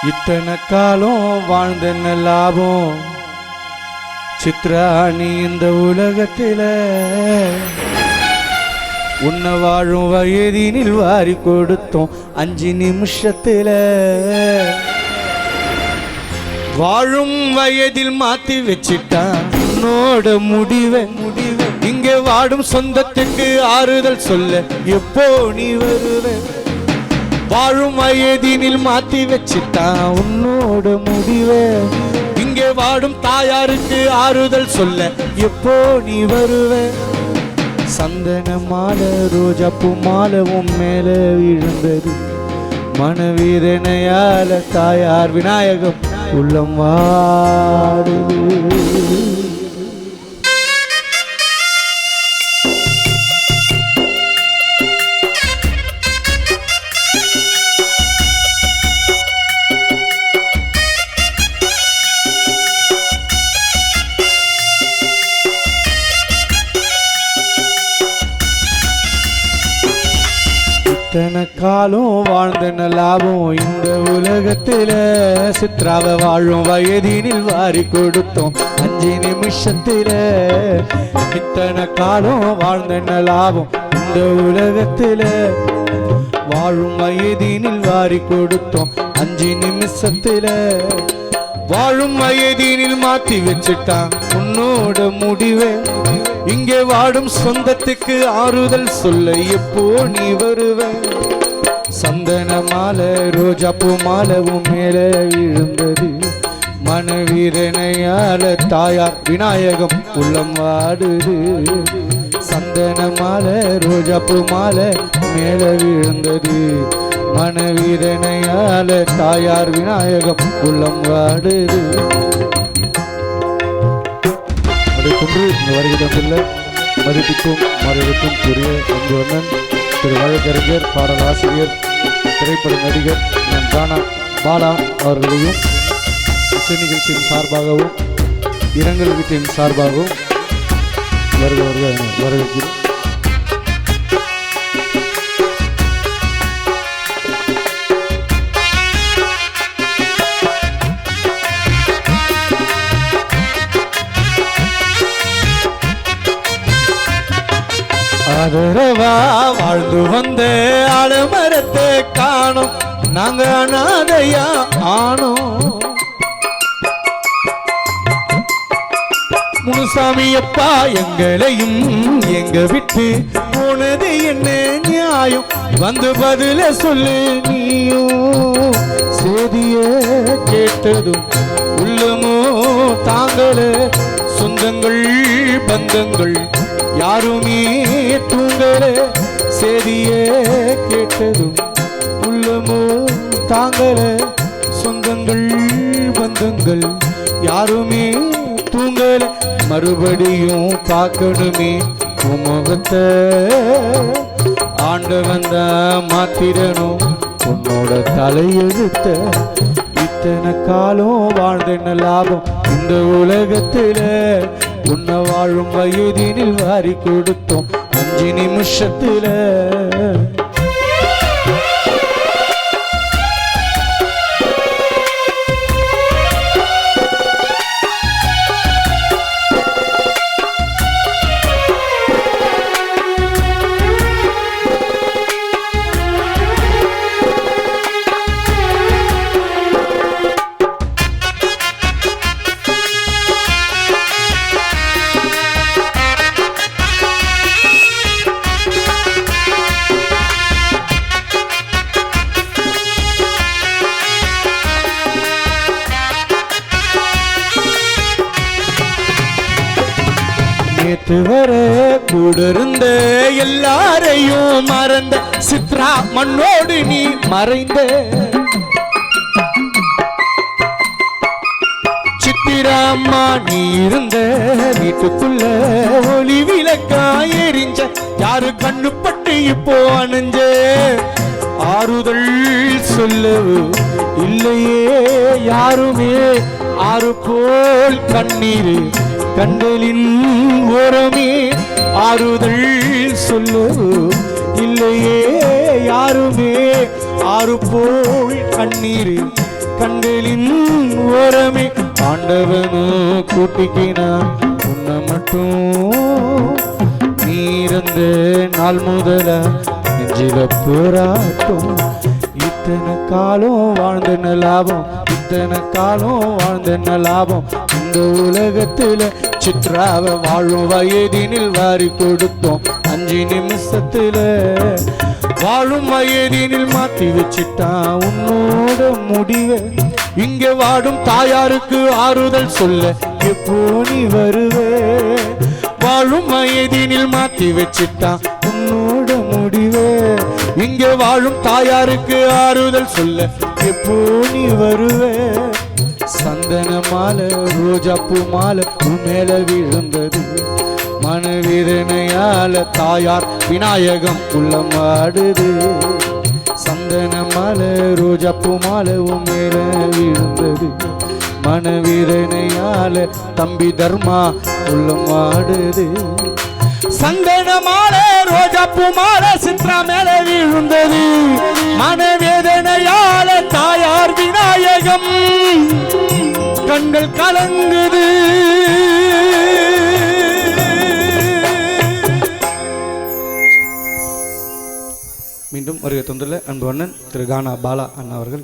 இத்தனை காலம் வாழ்ந்த லாபம் சித்ரா நீ இந்த உலகத்தில உன்னை வாழும் வயதினில் வாரி கொடுத்தோம் 5 நிமிஷத்தில வாழும் வயதில் மாத்தி வச்சிட்டான் உன்னோட முடிவை இங்கே வாடும் சொந்தத்துக்கு ஆறுதல் சொல்ல எப்போ நீ வருவ வாழும் வயதினில் மாத்தி வச்சிட்டான் உன்னோட முடிவை இங்கே வாடும் தாயாருக்கு ஆறுதல் சொல்ல எப்போ நீ வருவ சந்தன மாலை ரோஜாப்பூ மாலை உன் மேல விழுந்தது மனவேதனையால தாயார் விநாயகம் உள்ளம் வாடுது இத்தனை காலம் வாழ்ந்த லாபம் இந்த உலகத்தில சித்ராவை வாழும் வயதினில் வாரி கொடுத்தோம் 5 நிமிஷத்தில இத்தனை காலம் வாழ்ந்த லாபம் இந்த உலகத்தில வாழும் வயதினில் வாரி கொடுத்தோம் 5 நிமிஷத்தில வாழும் வயதினில் மாத்தி வச்சுட்டான் உன்னோட முடிவை இங்கே வாடும் சொந்தத்துக்கு ஆறுதல் சொல்ல எப்போ நீ வருவ சந்தன மாலை ரோஜாப்பூ மாலை உன் மேல விழுந்தது மனவீரனையால தாயார் விநாயகம் உள்ளம் வாடுது சந்தன மாலை ரோஜாப்பூ மாலை மேல விழுந்தது மனவீரனையால தாயார் விநாயகம் உள்ளம் வாடுது கொன்று இந்த வருகை தந்துள்ள மதிப்புக்கும் மறைவுக்கும் உரிய அன்புவண்ணன் திரு வழக்கறிஞர் பாடலாசிரியர் திரைப்பட நடிகர் பாலா அவர்களையும் இசை நிகழ்ச்சியின் சார்பாகவும் இரங்கல் வீட்டின் சார்பாகவும் வரவேற்கிறோம். ஆதரவா வாழ்ந்து வந்த ஆலமரத்தை காணோம் நாங்க அனாதையா ஆனோம் முனுசாமி அப்பா எங்களையும் எங்க விட்டு போனது என்ன நியாயம் வந்து பதில சொல்லு நீயும் செய்திய கேட்டதும் உள்ளமோ தாங்கள சொந்தங்கள் பந்தங்கள் யாருமே தூங்கல செய்திய கேட்டதும் உள்ளமோ தாங்கல சொந்தங்கள் பந்தங்கள் யாருமே தூங்கல மறுபடியும் பார்க்கணுமே முகத்தை ஆண்டவன் தான் மாத்திரணும் உன்னோட தலையெழுத்த இத்தனை காலம் வாழ்ந்த லாபம் இந்த உலகத்துல உன்னை வாழும் வயதினில் வாரி கொடுத்தோம் 5 நிமிஷத்துல நேற்று வர கூட இருந்த எல்லாரையும் மறந்த சித்ரா மண்ணோடு நீ மறைந்த சித்திராம்மா நீ இருந்த வீட்டுக்குள்ள ஒளி விளக்கா எரிஞ்ச யாரு கண்ணுப்பட்டு இப்போ அணிஞ்ச ஆறுதல் சொல்லவு இல்லையே யாருமே ஆறு போல் கண்ணீர் கண்களின் ஓரமே ஆறுதல் சொல்லவு இல்லையே யாருமே ஆறு போல் கண்ணீர் கண்களின் ஓரமே ஆண்டவனும் கூட்டிக்கினான் உன்னை மட்டும். நீரந்த நாள் முதல நெஞ்சில போராட்டம். இத்தனை காலம் வாழ்ந்த லாபம், இத்தனை காலம் வாழ்ந்த லாபம். இந்த உலகத்துல சித்ராவ வாழும் வயதினில் வாரி கொடுத்தோம் 5 நிமிஷத்துல. வாழும் வயதினில் மாத்தி வச்சிட்டான் உன்னோட முடிவை. இங்கே வாடும் தாயாருக்கு ஆறுதல் சொல்ல எப்போ நீ வருவே. வாழும் வயதினில் மாத்தி வச்சிட்டான் உன்னோட முடிவே. இங்கே வாழும் தாயாருக்கு ஆறுதல் சொல்ல எப்போ நீ வருவே. சந்தன மாலை ரோஜா பூ மாலை உன் மேல விழுந்தது. மனவேதனையால தாயார் விநாயகம் உள்ளம் வாடுது. சந்தன மாலை ரோஜா பூ மாலை உன் மேல விழுந்தது. மனவேதனையால தம்பி தர்மா உள்ளம் வாடுது. சந்தன மாலை ரோஜா பூ மாலை சித்ரா மேல விழுந்தது. மனவேதனையால தாயார் விநாயகம் கண்கள் கலங்குது. மீண்டும் வருகை தந்துள்ள அன்பு அண்ணன் திரு கானா பாலா அண்ணா அவர்கள்.